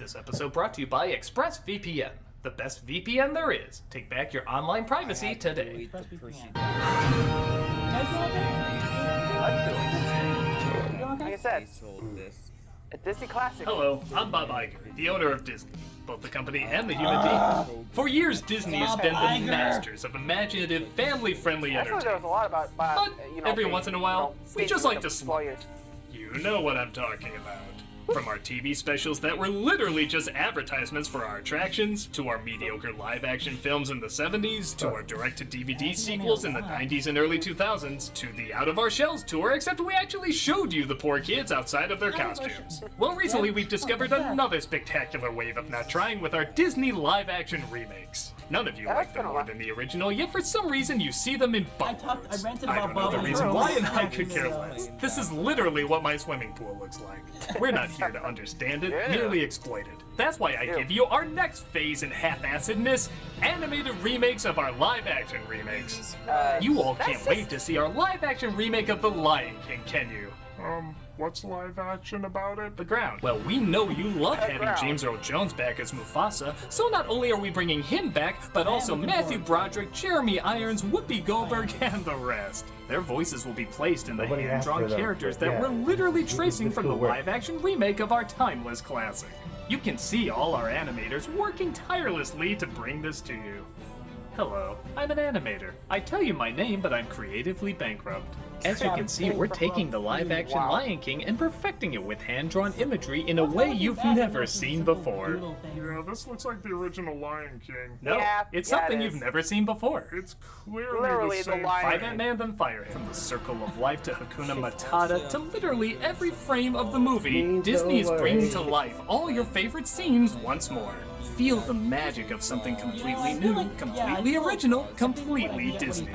This episode brought to you by ExpressVPN, the best VPN there is. Take back your online privacy today. Like I said, a Disney classic. Hello, I'm Bob Iger, the owner of Disney, both the company and the human being. For years, Disney has been the masters of imaginative, family-friendly Actually, there was entertainment. a lot about But every being, once in a while, we just like to spoil. You know what I'm talking about. From our TV specials that were literally just advertisements for our attractions, to our mediocre live-action films in the 70s, to our direct-to-DVD sequels in the 90s and early 2000s, to the Out of Our Shells tour, except we actually showed you the poor kids outside of their costumes. Well, recently we've discovered another spectacular wave of not trying with our Disney live-action remakes. None of you like them more than the original, yet for some reason you see them in bundles. I ranted I about don't know the Bob reason Iger. why, and I could care less. This is literally what my swimming pool looks like. We're not here to understand it, merely exploit it. That's why I give you our next phase in half-assedness, animated remakes of our live-action remakes. You all can't wait to see our live-action remake of The Lion King, can you? What's live action about it? The ground. Well, we know you love having James Earl Jones back as Mufasa, so not only are we bringing him back, but also Matthew Broderick, Jeremy Irons, Whoopi Goldberg, and the rest. Their voices will be placed in the hand-drawn characters that we're literally tracing from the live-action remake of our timeless classic. You can see all our animators working tirelessly to bring this to you. Hello, I'm an animator. I tell you my name, but I'm creatively bankrupt. As you can see, we're taking the live-action Lion King and perfecting it with hand-drawn imagery in a way you've never seen before. Yeah, this looks like the original Lion King. No, it's something you've never seen before. It's clearly Literally the same the Lion Find that man, then fire him. From the Circle of Life to Hakuna Matata to literally every frame of the movie, Disney is bringing to life all your favorite scenes once more. Feel the magic of something completely new, completely original, completely Disney.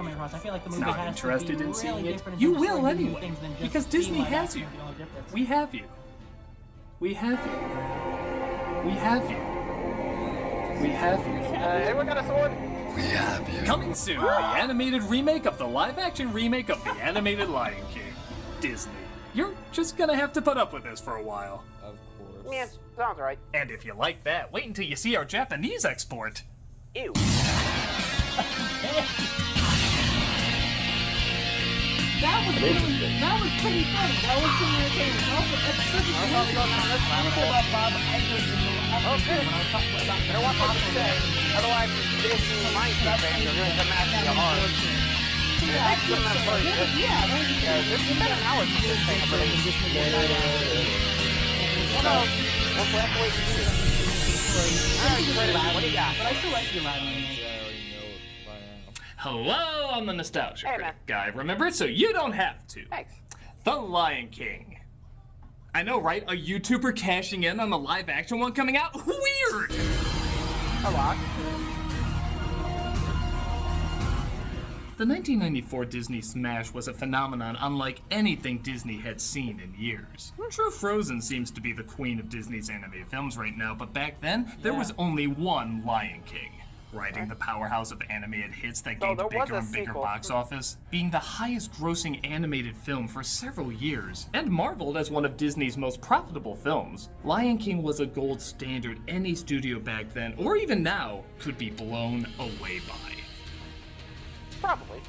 Not interested in seeing it? You will anyway, because Disney has you. We have you. We have you. We have you. We have you. Anyone got a sword? Coming soon, the animated remake of the live-action remake of the animated Lion King. Disney. You're just gonna have to put up with this for a while. Of course. Yeah, sounds right. And if you like that, wait until you see our Japanese export. Ew. That was pretty funny. That was pretty entertaining. Also, it's such a about Bob Iger Okay. I don't want what to say. Otherwise, Disney mindset fans are going to come after you hard. This is better now. It's just thing for We'll have to wait to see this. Alright, what do you got? But I still like your live remake. I already know it by now. Hello, I'm the Nostalgia Hey, Critic man. guy. Remember, so you don't have to. Thanks. The Lion King. I know, right? A YouTuber cashing in on the live-action one coming out? Weird! A lot. The 1994 Disney smash was a phenomenon unlike anything Disney had seen in years. True, Frozen seems to be the queen of Disney's animated films right now, but back then, there was only one Lion King. Riding the powerhouse of animated hits that gained there was bigger a and bigger sequel. box office, being the highest grossing animated film for several years, and marveled as one of Disney's most profitable films, Lion King was a gold standard any studio back then, or even now, could be blown away by. Probably.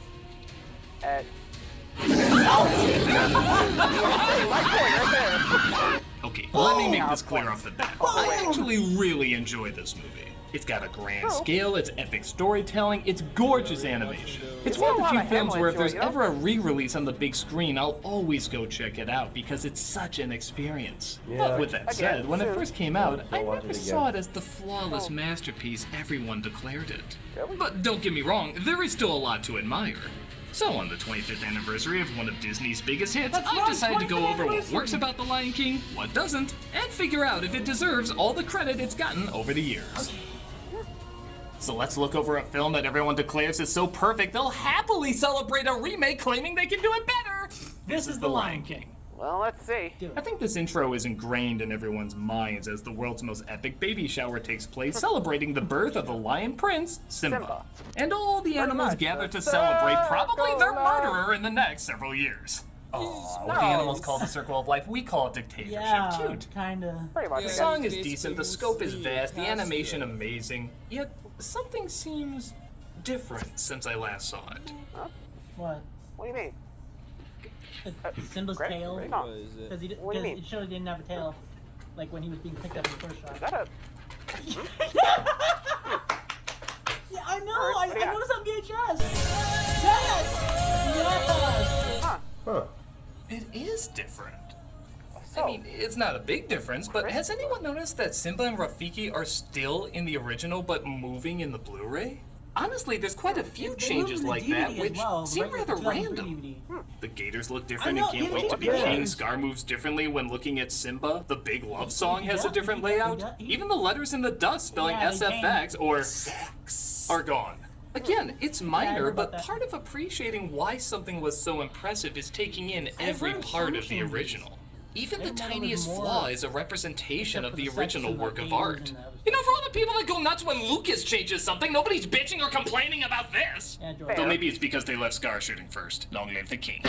Okay, let me make this clear off the bat. I actually really enjoy this movie. It's got a grand scale, it's epic storytelling, it's gorgeous animation. It's one of the few films where if there's ever a re-release on the big screen, I'll always go check it out because it's such an experience. But with that said, when it first came out, I never saw it as the flawless masterpiece everyone declared it. But don't get me wrong, there is still a lot to admire. So on the 25th anniversary of one of Disney's biggest hits, I decided to go over what works about The Lion King, what doesn't, and figure out if it deserves all the credit it's gotten over the years. So let's look over a film that everyone declares is so perfect they'll happily celebrate a remake claiming they can do it better! This is The Lion King. Well, let's see. I think this intro is ingrained in everyone's minds as the world's most epic baby shower takes place, celebrating the birth of the lion prince, Simba. And all the animals gather to celebrate probably their murderer in the next several years. Oh, what the animals call the circle of life, we call it dictatorship. Yeah, Cute. kinda. Pretty much. The yeah. song is decent, the scope is vast, the animation amazing, yet something seems different since I last saw it. What? What do you mean? Simba's Critic? tail? What What is it? Because What do you mean? it showed he didn't have a tail. Like when he was being picked up in the first shot. Is that a... Yeah, I know! Alright, what do you I got? noticed on VHS! Yes! Yes! Huh. It is different. So, I mean, it's not a big difference, but has anyone noticed that Simba and Rafiki are still in the original but moving in the Blu-ray? Honestly, there's quite a few changes like that, which seem rather random. The gators look different I know, and can't yeah, wait to be yeah. king. Scar moves differently when looking at Simba. The big love song has a different layout. Even the letters in the dust spelling Yeah, they SFX or are gone. Again, it's minor, heard about but that. part of appreciating why something was so impressive is taking in every heard part of some the changes. original. Even the They meant it was tiniest more- flaw is a representation except of for the the sex original and the work of gators art. and the- You know, for all the people that go nuts when Lucas changes something, nobody's bitching or complaining about this. Yeah, George. Though maybe it's because they left Scar shooting first. Long live the king.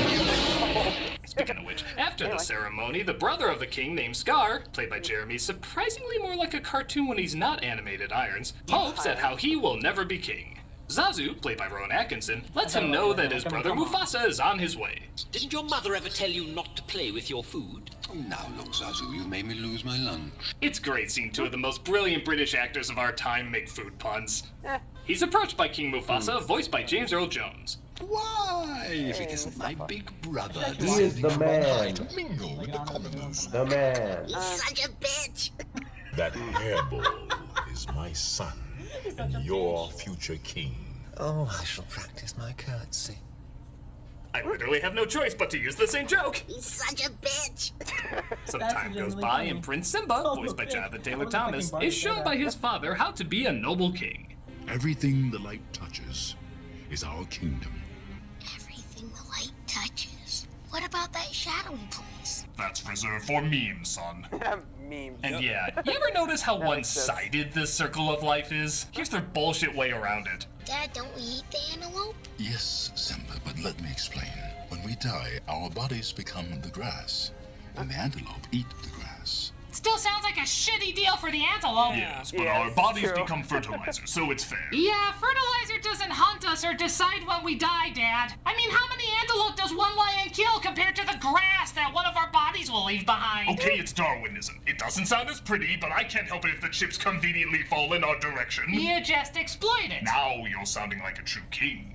Speaking of which, after the ceremony, the brother of the king named Scar, played by Jeremy, surprisingly more like a cartoon when he's not animated irons, hopes at how he will never be king. Zazu, played by Rowan Atkinson, lets him know that his brother Mufasa is on his way. Didn't your mother ever tell you not to play with your food? Now look, Zazu, you made me lose my lunch. It's great seeing two of the most brilliant British actors of our time make food puns. Eh. He's approached by King Mufasa, voiced by James Earl Jones. Why, if it isn't my big brother He is deciding the from on high man. to mingle with the commoners. The man. Such a bitch. That hairball is my son, and your future king. Oh, I shall practice my curtsy. I literally have no choice but to use the same joke. He's such a bitch. Some That's time goes genuinely by funny. and Prince Simba, Oh, voiced by okay. Jonathan I Taylor wasn't Thomas, expecting Bart is to say shown that. by his father how to be a noble king. Everything the light touches is our kingdom. Everything the light touches. What about that shadowy place? That's reserved for memes, son. Meme. And yeah, you ever notice how one-sided this circle of life is? Here's their bullshit way around it. Dad, don't we eat the antelope? Yes, Simba, but let me explain. When we die, our bodies become the grass, and the antelope eat the grass. Still sounds like a shitty deal for the antelope. Yes, but Yeah, our it's bodies true. become fertilizer, so it's fair. Yeah, fertilizer doesn't hunt us or decide when we die, Dad. I mean, how many antelope does one lion kill compared to the grass that one of our bodies will leave behind? Okay, it's Darwinism. It doesn't sound as pretty, but I can't help it if the chips conveniently fall in our direction. You just exploit it. Now you're sounding like a true king.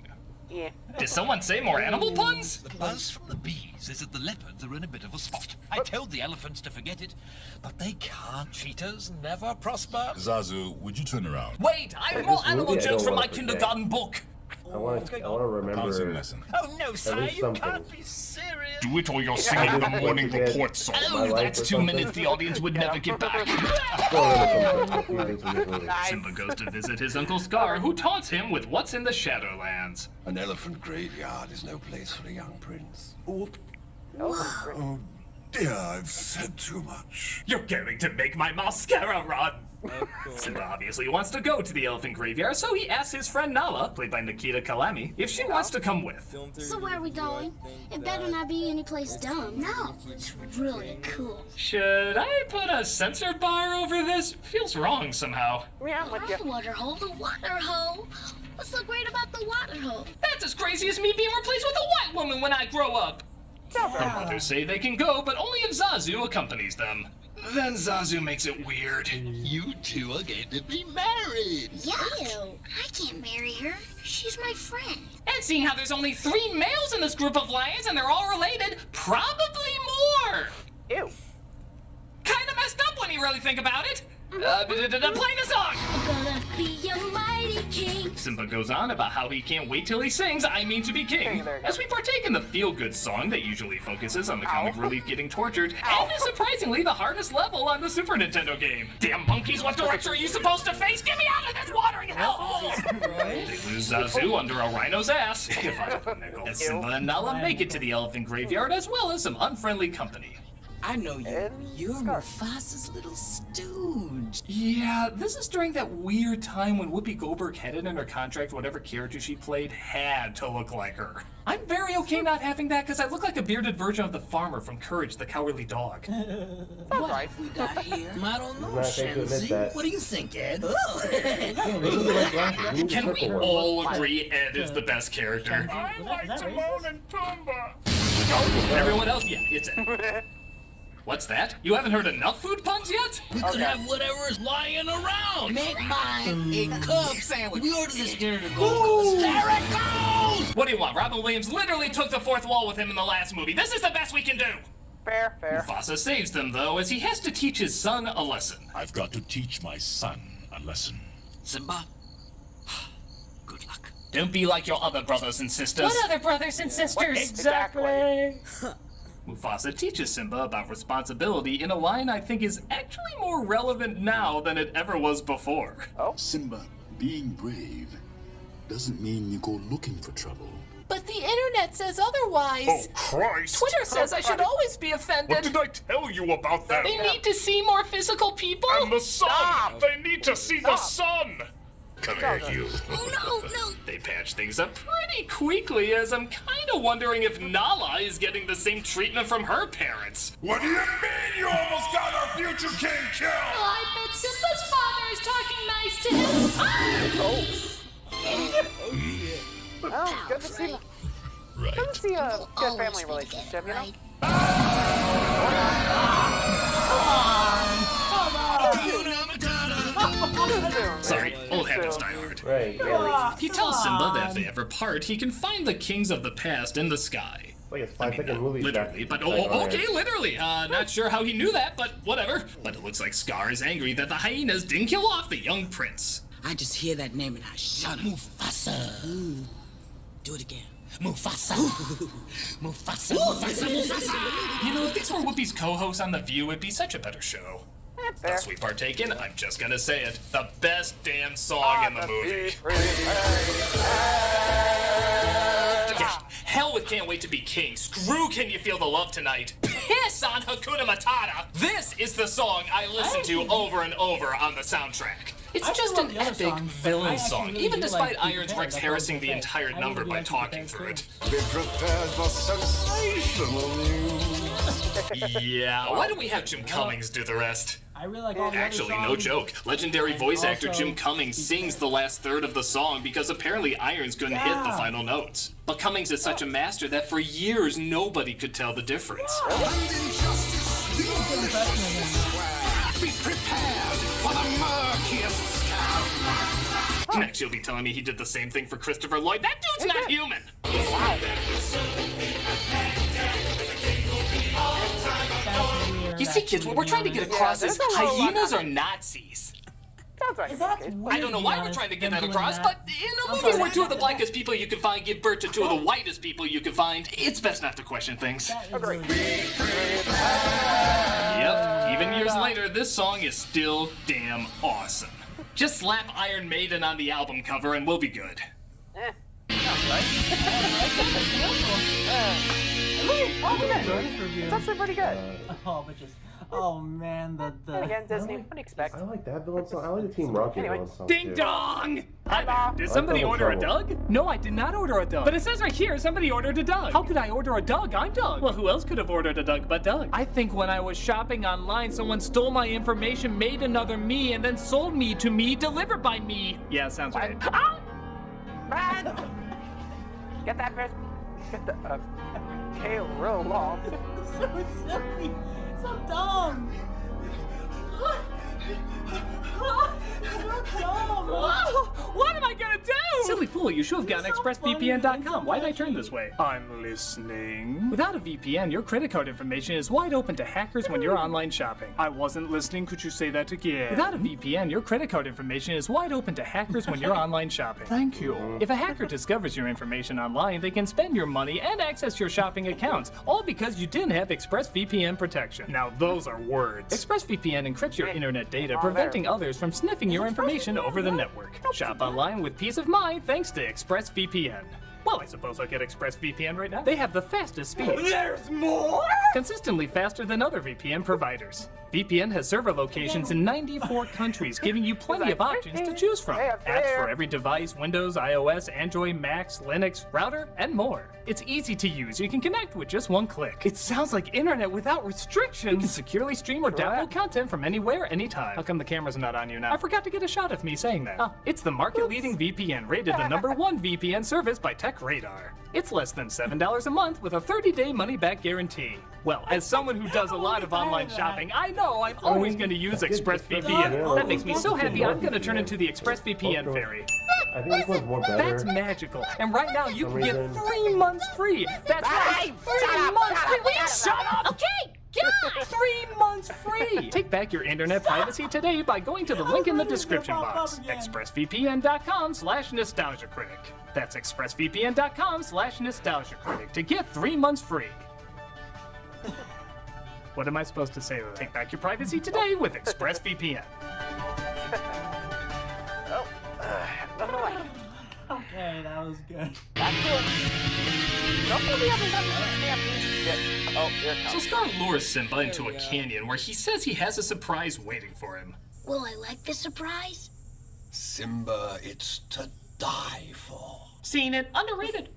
Yeah. Did someone say more animal puns? The buzz from the bees is that the leopards are in a bit of a spot. I told the elephants to forget it, but they can't. Cheetahs never prosper. Zazu, would you turn around? Wait, I have This more movie animal I jokes don't from my wanna forget. kindergarten book. I want to remember. Pouncing lesson. Oh no, sire, least you something. can't be serious. Do it or you're singing the Yeah. morning Yeah. report song. My Oh, life that's or 2 something. minutes the audience would never get back. Still remember some few things from this movie. Simba goes to visit his Uncle Scar, who taunts him with what's in the Shadowlands. An elephant graveyard is no place for a young prince. Oh, dear, I've said too much. You're going to make my mascara run! Simba obviously wants to go to the elephant graveyard, so he asks his friend Nala, played by Nikita Kalami, if she wants to come with. So where are we going? It better not be any place dumb. No, it's really cool. Should I put a censor bar over this? Feels wrong somehow. Yeah, I'm with you. The water hole, the water hole. What's so great about the water hole? That's as crazy as me being replaced with a white woman when I grow up. Her mothers say they can go, but only if Zazu accompanies them. Then Zazu makes it weird. You two are going to be married. Ew, I can't marry her. She's my friend. And seeing how there's only 3 males in this group of lions and they're all related, probably more. Ew. Kinda messed up when you really think about it. Play the song. I'm gonna be a mighty king. Simba goes on about how he can't wait till he sings I Mean to Be King, as we partake in the feel-good song that usually focuses on the comic relief getting tortured, and is surprisingly the hardest level on the Super Nintendo game. Damn monkeys, what direction are you supposed to face? Get me out of this watering hellhole! They lose Zazu under a rhino's ass, if I have a nickel. As Simba and Nala make it to the elephant graveyard, as well as some unfriendly company. I know you. You're Mufasa's little stooge. Yeah, this is during that weird time when Whoopi Goldberg had it in her contract whatever character she played had to look like her. I'm very okay not having that because I look like a bearded version of the farmer from Courage the Cowardly Dog. What have we got here? I don't know, Shenzi. What do you think, Ed? Can we all agree Ed is the best character? I like Timon and Pumbaa. Everyone else, yeah, it's Ed. What's that? You haven't heard enough food puns yet? We could have whatever is lying around. Make mine a Cub sandwich. We ordered this dinner to go. There it goes! What do you want? Robin Williams literally took the fourth wall with him in the last movie. This is the best we can do! Fair. Mufasa saves them, though, as he has to teach his son a lesson. I've got to teach my son a lesson. Simba, good luck. Don't be like your other brothers and sisters. What other brothers and sisters? Exactly. Mufasa teaches Simba about responsibility in a line I think is actually more relevant now than it ever was before. Simba, being brave doesn't mean you go looking for trouble. But the internet says otherwise. Oh, Christ! Twitter says I should always be offended. What did I tell you about that? They need to see more physical people. And the sun! Stop. They need to see the sun! Come here, you. Oh, no. They patch things up pretty quickly, as I'm kind of wondering if Nala is getting the same treatment from her parents. What do you mean you almost got our future king killed? I bet Simba's father is talking nice to him. Oh, good to see. Right. Good to see a good family relationship, you know? Sorry, old habits die hard. Right, really. If you tell Simba that if they ever part, he can find the kings of the past in the sky. Like it's 5-second movie. Literally, but okay, literally. Not sure how he knew that, but whatever. But it looks like Scar is angry that the hyenas didn't kill off the young prince. I just hear that name and I shudder. Mufasa. Do it again. Mufasa. Mufasa. Mufasa. You know, if these were Whoopi's co-hosts on The View, it'd be such a better show. Thus we partake in, I'm just gonna say it, the best damn song in the movie. Yeah, hell with Can't Wait to Be King. Screw Can You Feel the Love Tonight. Piss on Hakuna Matata. This is the song I listen to over and over on the soundtrack. It's just an epic villain song, even despite Iron's Rex harassing the entire number by talking through it. Be prepared for sensational news. Yeah, why don't we have Jim Cummings do the rest? I really like all the Actually, other no songs. joke. Legendary voice actor also Jim Cummings sings the last third of the song because apparently Irons couldn't hit the final notes. But Cummings is such a master that for years nobody could tell the difference. Be prepared for the murkiest scout. Next you'll be telling me he did the same thing for Christopher Lloyd. That dude's not human! You see, kids, what we're trying to get across is hyenas are Nazis. Sounds like That's weird, I don't know why we're trying to get that across, but in a movie where two of the blackest people you can find give birth to two of the whitest people you can find, it's best not to question things. Agreed. Yep, even years later, this song is still damn awesome. Just slap Iron Maiden on the album cover and we'll be good. It's actually pretty good. Oh, but just, oh man, the. And again, Disney, what do you expect? I like that villain song. I like the Team Rocket Anyway. villain song. Ding too. dong! Hi there. Did somebody Double order a Trouble. Doug? No, I did not order a Doug. But it says right here somebody ordered a Doug. How could I order a Doug? I'm Doug. Well, who else could have ordered a Doug but Doug? I think when I was shopping online, someone stole my information, made another me, and then sold me to me, delivered by me. Yeah, sounds right. Ow! Brad! Get that person. Get the tail real long. So silly, so dumb. So dumb. What am I gonna do? Silly fool, you should have gotten ExpressVPN.com. Why'd I turn this way? I'm listening. Without a VPN, your credit card information is wide open to hackers when you're online shopping. I wasn't listening, could you say that again? Without a VPN, your credit card information is wide open to hackers when you're online shopping. Thank you. If a hacker discovers your information online, they can spend your money and access your shopping accounts, all because you didn't have ExpressVPN protection. Now those are words. ExpressVPN encrypts your internet data, preventing others from sniffing your information over the network. Shop online with peace of mind thanks to ExpressVPN. Well, I suppose I'll get ExpressVPN right now. They have the fastest speeds. There's more? Consistently faster than other VPN providers. VPN has server locations in 94 countries, giving you plenty of options to choose from. Apps for every device, Windows, iOS, Android, Macs, Linux, router, and more. It's easy to use. You can connect with just one click. It sounds like internet without restrictions. You can securely stream or download content from anywhere, anytime. How come the camera's not on you now? I forgot to get a shot of me saying that. Oh, it's the market-leading VPN, rated the #1 VPN service by TechRadar. It's less than $7 a month with a 30-day money-back guarantee. Well, as someone who does a lot of online shopping, I know I'm always going to use ExpressVPN. That makes me so happy I'm going to turn into the ExpressVPN fairy. I think this one's more better. That's magical. And right now you can get 3 months free. That's right, 3 months free. Will you shut up? Okay, God! 3 months free. Take back your internet privacy today by going to the link in the description box. ExpressVPN.com/nostalgiacritic. That's ExpressVPN.com/nostalgiacritic to get 3 months free. What am I supposed to say? Take back your privacy today with ExpressVPN. Okay, that was good. So Scar lures Simba into a canyon where he says he has a surprise waiting for him. Will I like the surprise? Simba, it's to die for. Seen it, underrated.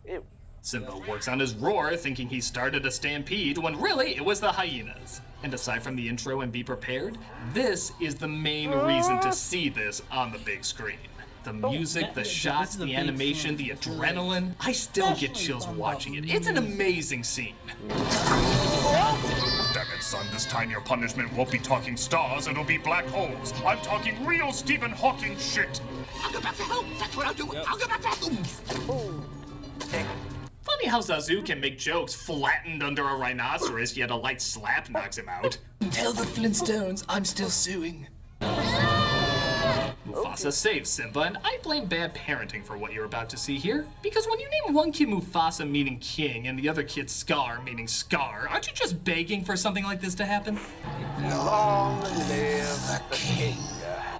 Ew. Simba works on his roar, thinking he started a stampede, when really it was the hyenas. And aside from the intro and be prepared, this is the main reason to see this on the big screen. The music, the shots, the animation, the adrenaline. I still get chills watching it. It's an amazing scene. Damn it, son. This time your punishment won't be talking stars, it'll be black holes. I'm talking real Stephen Hawking shit. I'll go back to home. That's what I'll do. I'll go back to home. Funny how Zazu can make jokes flattened under a rhinoceros, yet a light slap knocks him out. Tell the Flintstones I'm still suing. Mufasa saves Simba, and I blame bad parenting for what you're about to see here. Because when you name one kid Mufasa meaning king and the other kid Scar meaning scar, aren't you just begging for something like this to happen? Long live the king.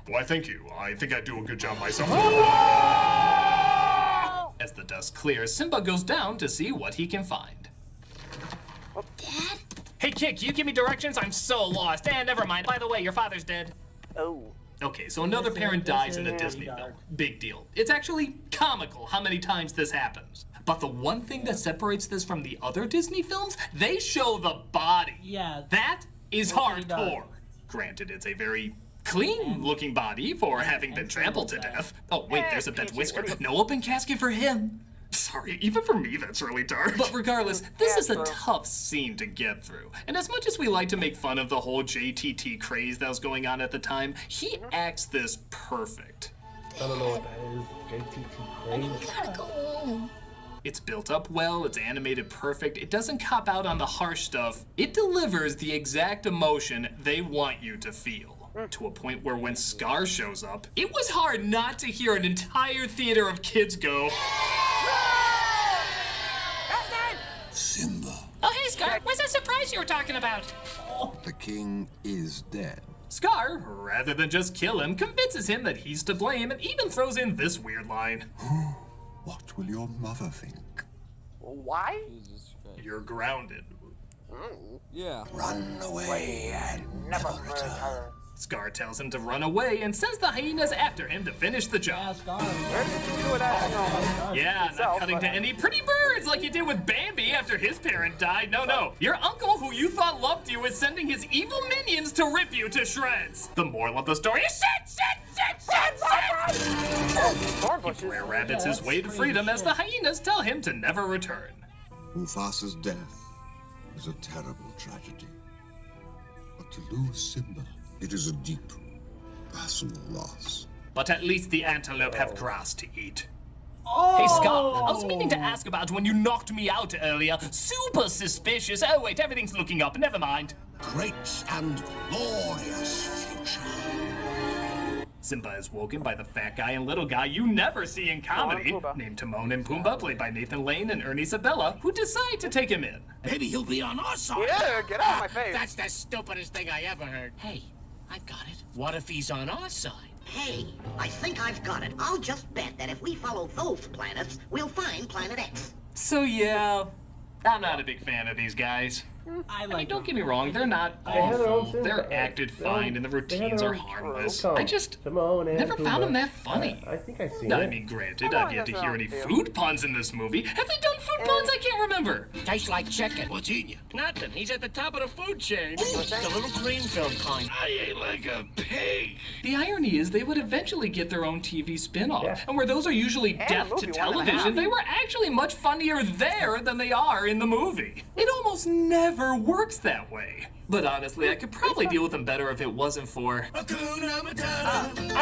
Why, thank you. I think I do a good job myself. As the dust clears, Simba goes down to see what he can find. Dad? Hey kid, can you give me directions? I'm so lost. Never mind. By the way, your father's dead. Oh. Okay, so another parent dies in a Disney film. Big deal. It's actually comical how many times this happens. But the one thing that separates this from the other Disney films, they show the body. Yeah. That is hardcore. Granted, it's a very clean-looking body for having been trampled to death. Oh, wait, there's a bent whisker. No open casket for him. Sorry, even for me that's really dark. But regardless, this is a tough scene to get through. And as much as we like to make fun of the whole JTT craze that was going on at the time, he acts this perfect. I don't know what that is. JTT crazy. Gotta go home. It's built up well, it's animated perfect, it doesn't cop out on the harsh stuff. It delivers the exact emotion they want you to feel. To a point where when Scar shows up, it was hard not to hear an entire theater of kids go, Simba, Oh, hey, Scar. What's that surprise you were talking about? the king is dead. Scar, rather than just kill him, convinces him that he's to blame and even throws in this weird line. What will your mother think? Why? You're grounded. Yeah. Run away and never return. Scar tells him to run away and sends the hyenas after him to finish the job. Yeah, not cutting to any pretty birds like you did with Bambi after his parent died. No. Your uncle, who you thought loved you, is sending his evil minions to rip you to shreds. The moral of the story is shit! He rare rabbits his way to freedom as the hyenas tell him to never return. Mufasa's death is a terrible tragedy. But to lose Simba, it is a deep, personal loss. But at least the antelope have grass to eat. Hey, Scar, I was meaning to ask about when you knocked me out earlier. Super suspicious. Oh, wait, everything's looking up. Never mind. Great and glorious future. Simba is woken by the fat guy and little guy you never see in comedy, named Timon and Pumbaa, played by Nathan Lane and Ernie Sabella, who decide to take him in. Maybe he'll be on our side. Yeah, get out of my face. That's the stupidest thing I ever heard. Hey, I've got it. What if he's on our side? Hey, I think I've got it. I'll just bet that if we follow those planets, we'll find Planet X. So yeah, I'm not a big fan of these guys. I mean, don't get me wrong, they're not awful. They're acted fine and the routines are harmless. I just never found them that funny. I think I've seen I it. mean, granted, I've yet to hear any food puns in this movie. Have they done food puns? I can't remember. Tastes like chicken. What's in you? Nothing. He's at the top of the food chain. The little green film kind. I ate like a pig. The irony is they would eventually get their own TV spin-off, and where those are usually deaf to television, they were actually much funnier there than they are in the movie. It almost never works that way. But honestly, I could probably deal with them better if it wasn't for Hakuna Matata.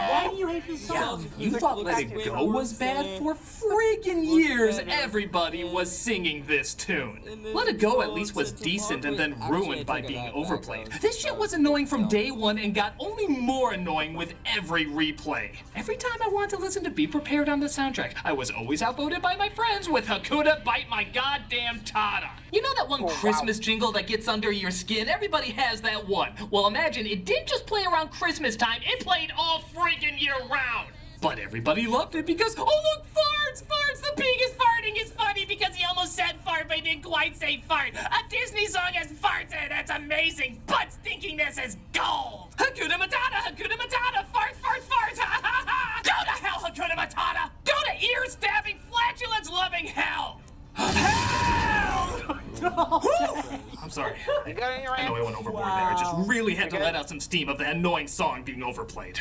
Why do you hate this song? You thought Let It Go was bad? For friggin' years, everybody was singing this tune. Let It Go at least was decent and then ruined by being overplayed. This shit was annoying from day one and got only more annoying with every replay. Every time I wanted to listen to Be Prepared on the soundtrack, I was always outvoted by my friends with Hakuna Bite My Goddamn Tata. You know that one Christmas jingle that gets under your skin? Everybody has that one. Well, imagine it didn't just play around Christmas time, it played all friggin' year round. But everybody loved it because, oh look, farts! Farts! The pig is farting is funny because he almost said fart but he didn't quite say fart. A Disney song has farts in it, that's amazing. Butt stinkiness is gold. Hakuna Matata! Hakuna Matata! Fart, fart, fart! Ha ha ha! Go to hell, Hakuna Matata! Go to ear-stabbing, flatulence-loving hell! Hell! I'm sorry. I know I went overboard there. I just really had to let out some steam of the annoying song being overplayed.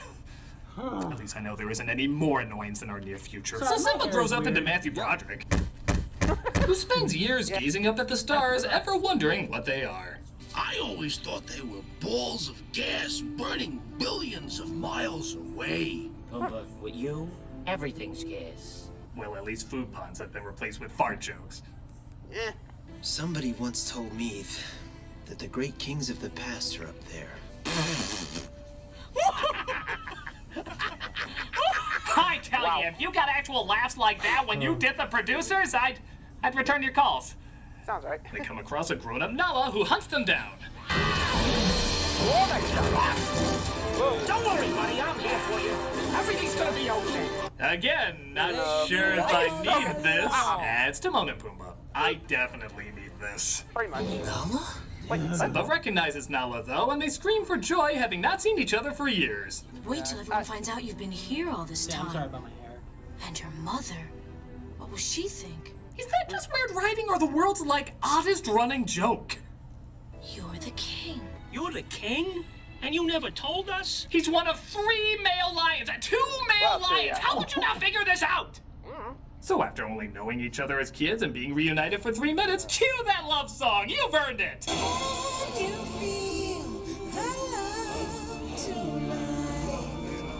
At least I know there isn't any more annoyance in our near future. So Simba grows up into Matthew Broderick, who spends years gazing up at the stars, ever wondering what they are. I always thought they were balls of gas burning billions of miles away. Oh, but with you, everything's gas. Well, at least food puns have been replaced with fart jokes. Somebody once told me that the great kings of the past are up there. I tell you, if you got actual laughs like that when you did the producers, I'd return your calls. Sounds right. They come across a grown-up Nala who hunts them down. Don't worry, buddy. I'm here for you. Everything's gonna be okay. Again, not sure if I need this. It's Timon and Pumbaa. I definitely need this. Pretty much. Nala? Simba recognizes Nala, though, and they scream for joy, having not seen each other for years. Wait till everyone finds out you've been here all this time. I'm sorry about my hair. And your mother. What will she think? Is that just weird writing or the world's, like, oddest running joke? You're the king. You're the king? And you never told us? He's one of 3 male lions and 2 male lions! How would you not figure this out? So after only knowing each other as kids and being reunited for 3 minutes, cue that love song! You've earned it!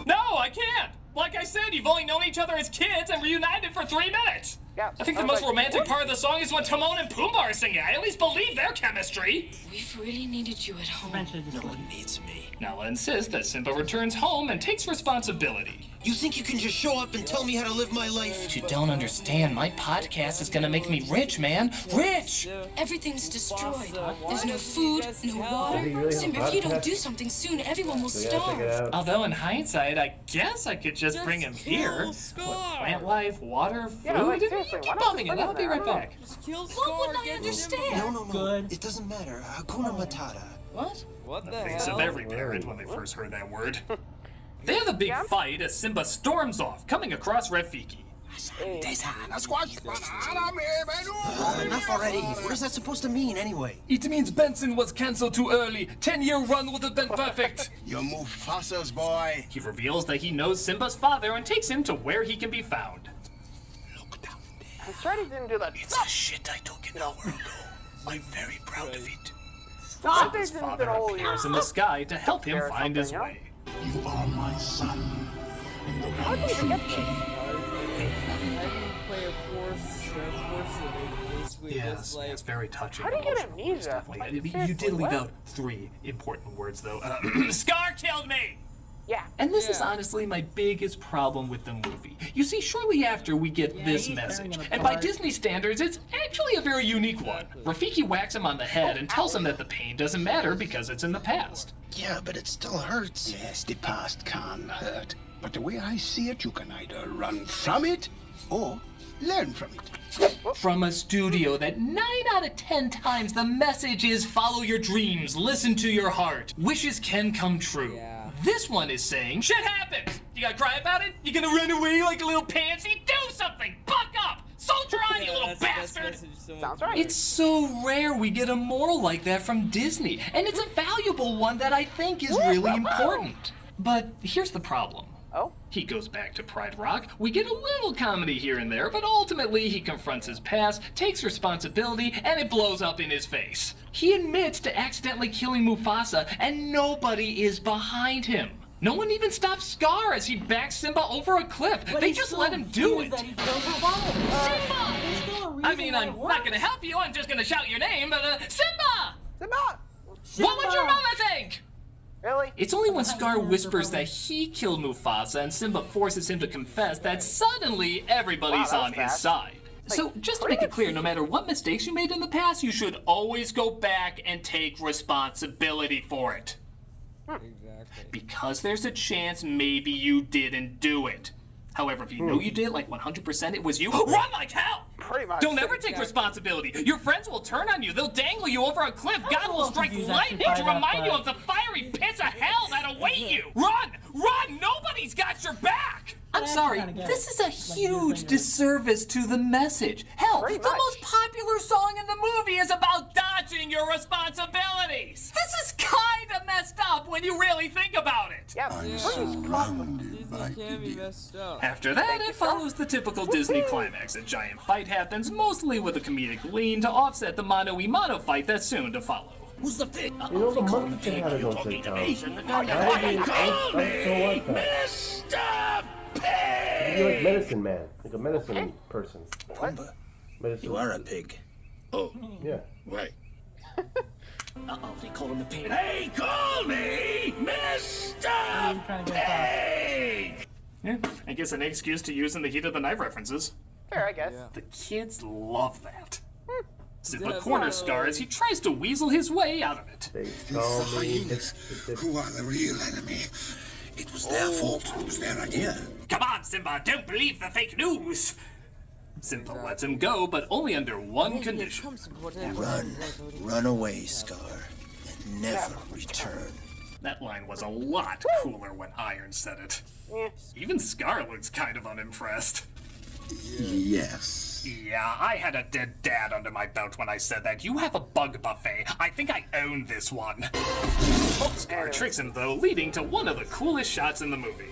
No, I can't! Like I said, you've only known each other as kids and reunited for 3 minutes! Yeah, I think the most romantic part of the song is when Timon and Pumbaa are singing. I at least believe their chemistry. We've really needed you at home. No one needs me. Nala insists that Simba returns home and takes responsibility. You think you can just show up and tell me how to live my life? You don't understand. My podcast is gonna make me rich, man. Rich! Everything's destroyed. There's no food, no water. really Simba, have if you a don't podcast? do something soon, everyone will So you gotta check it starve. out. Although in hindsight, I guess I could just bring him here. With plant life, water, food, Yeah, like, and seriously, you why keep not bumming just it. bring I'll be him right there? back. What wouldn't I understand? No. Good. It doesn't matter. Hakuna Matata. What? The face of every parent when they first heard that word. They have a big fight as Simba storms off, coming across Rafiki. Enough already. What is that supposed to mean, anyway? It means Benson was cancelled too early. 10-year run would have been perfect. You're Mufasa's boy. He reveals that he knows Simba's father and takes him to where he can be found. Look down there. I'm sorry he didn't do that. It's a shit I took an hour ago. I'm very proud of it. Simba's father appears in the sky to help him find his way. You are my son. And the How one did you get this? Play a poor city, basically. Yes, it's very touching. How do you get emotional. amnesia? Definitely. Like, You seriously, did leave what? out 3 important words, though. Scar killed me! Yeah. And this is honestly my biggest problem with the movie. You see, shortly after we get this he's message, tearing it and by apart. Disney standards, it's actually a very unique one. Rafiki whacks him on the head and tells him that the pain doesn't matter because it's in the past. Yeah, but it still hurts. Yes, the past can hurt. But the way I see it, you can either run from it or learn from it. From a studio that 9 out of 10 times the message is follow your dreams, listen to your heart. Wishes can come true. Yeah. This one is saying, shit happens! You gotta cry about it? You gonna run away like a little pansy? Do something! Buck up! Soldier on, you little bastard! Sounds right. It's so rare we get a moral like that from Disney, and it's a valuable one that I think is really important. But here's the problem. Oh? He goes back to Pride Rock, we get a little comedy here and there, but ultimately he confronts his past, takes responsibility, and it blows up in his face. He admits to accidentally killing Mufasa, and nobody is behind him. No one even stops Scar as he backs Simba over a cliff. They just let him do it. Simba! I mean, I'm not gonna help you, I'm just gonna shout your name, but Simba! Simba! What would your mama think? Really? It's only when Scar whispers that he killed Mufasa and Simba forces him to confess that suddenly everybody's on his side. So, just to make it clear, no matter what mistakes you made in the past, you should always go back and take responsibility for it. Exactly. Because there's a chance maybe you didn't do it. However, if you know you did, like 100% it was you, run like hell! Pretty much. Don't ever take responsibility. Your friends will turn on you. They'll dangle you over a cliff. God will strike lightning to remind you of the fiery pits of hell that await you. Run! Run! Nobody's got your back! I'm sorry, this is a huge disservice to the message. Hell, the most popular song in the movie is about dodging your responsibilities. This is kinda messed up when you really think about it. Yeah, I'm surrounded by Can be messed up. After that, it follows the typical Disney climax. A giant fight happens, mostly with a comedic lean to offset the mano-a-mano fight that's soon to follow. Who's the pig? You know, the monkey can have his own sitcom. I'm so like that. Mr. You'd be like medicine man, like a medicine person. Pumbaa, Medicine. you are a pig. Oh, Yeah. right. Uh-oh, they call him the pig. They call me Mr. Pig! Yeah, I guess an excuse to use in the heat of the night references. fair, I guess. The kids love that. Simba corners Scar as he tries to weasel his way out of it. They call me. Who are the real enemy? It was their fault. It was their idea. Come on, Simba, don't believe the fake news! Simba lets him go, but only under one condition. Run. Run away, Scar. And never return. That line was a lot cooler when Iron said it. Even Scar looks kind of unimpressed. Yes. Yeah, I had a dead dad under my belt when I said that. You have a bug buffet. I think I own this one. Oh, Scar tricks him, though, leading to one of the coolest shots in the movie.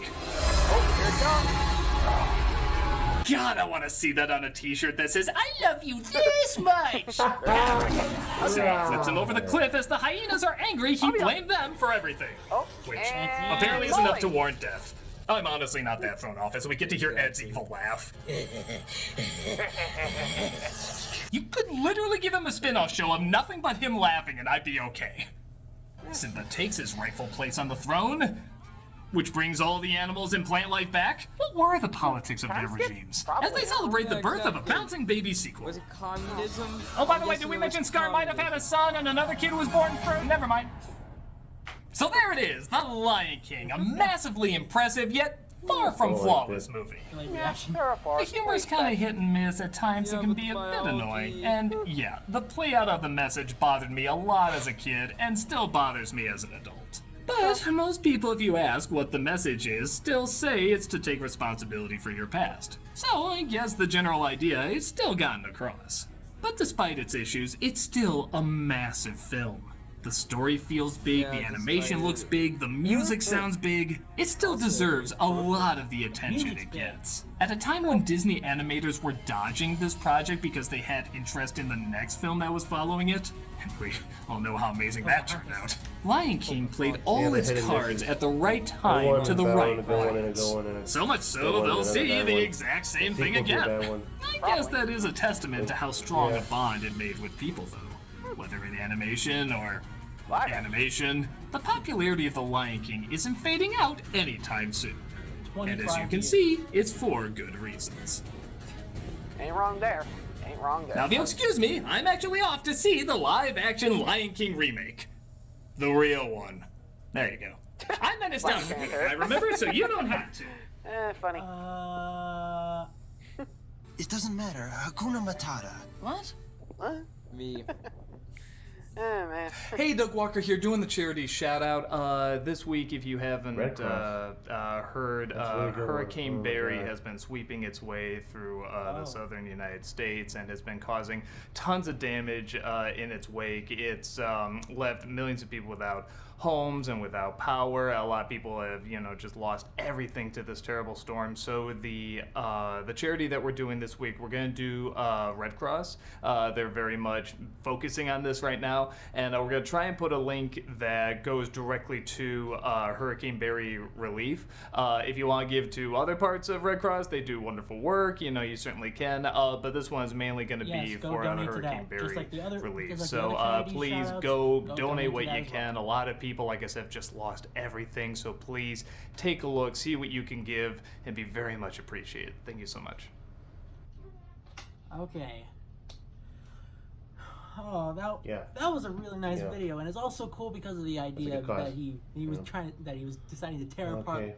God, I want to see that on a t-shirt that says, I love you this much! So he flips him over the cliff as the hyenas are angry. He blamed them for everything. Which apparently is enough to warrant death. I'm honestly not that thrown off as we get to hear Ed's evil laugh. You could literally give him a spin-off show of nothing but him laughing and I'd be okay. Simba takes his rightful place on the throne, which brings all the animals in plant life back. What were the politics of their regimes? As they celebrate the birth of a bouncing baby sequel. Was it communism? Oh, by the way, did we mention Scar might have had a son and another kid was born first? Never mind. So there it is, The Lion King, a massively impressive yet far from flawless movie. The humor's kind of hit and miss. At times it can be a bit annoying. And yeah, the play out of the message bothered me a lot as a kid and still bothers me as an adult. But most people, if you ask what the message is, still say it's to take responsibility for your past. So I guess the general idea is still gotten across. But despite its issues, it's still a massive film. The story feels big, the animation looks big, the music sounds big. It still deserves a lot of the attention it gets. At a time when Disney animators were dodging this project because they had interest in the next film that was following it, and we all know how amazing that turned out, Lion King played all its cards at the right time to the right audience. So much so, they'll see the exact same thing again. I guess that is a testament to how strong a bond it made with people, though. Whether in animation or animation, the popularity of The Lion King isn't fading out anytime soon. And as you can see, it's for good reasons. Ain't wrong there. Ain't wrong there. Now, if you'll excuse me, I'm actually off to see the live-action Lion King remake. The real one. There you go. I'm not as down. I remember, so you don't have to. Funny. It doesn't matter. Hakuna Matata. What? What? Me. Man. Hey, Doug Walker here, doing the charity shout out. This week, if you haven't heard, really Hurricane one. Barry has been sweeping its way through the southern United States and has been causing tons of damage in its wake. It's left millions of people without homes and without power. A lot of people have, just lost everything to this terrible storm. So the charity that we're doing this week, we're going to do Red Cross. They're very much focusing on this right now, and we're going to try and put a link that goes directly to Hurricane Barry relief. If you want to give to other parts of Red Cross, they do wonderful work. You certainly can. But this one is mainly going to be for Hurricane Barry relief. So please go donate what you can. A lot of people, like I said, have just lost everything. So please take a look, see what you can give, and be very much appreciated. Thank you so much. Okay. Oh, that was a really nice video, and it's also cool because of the idea that he was deciding to tear apart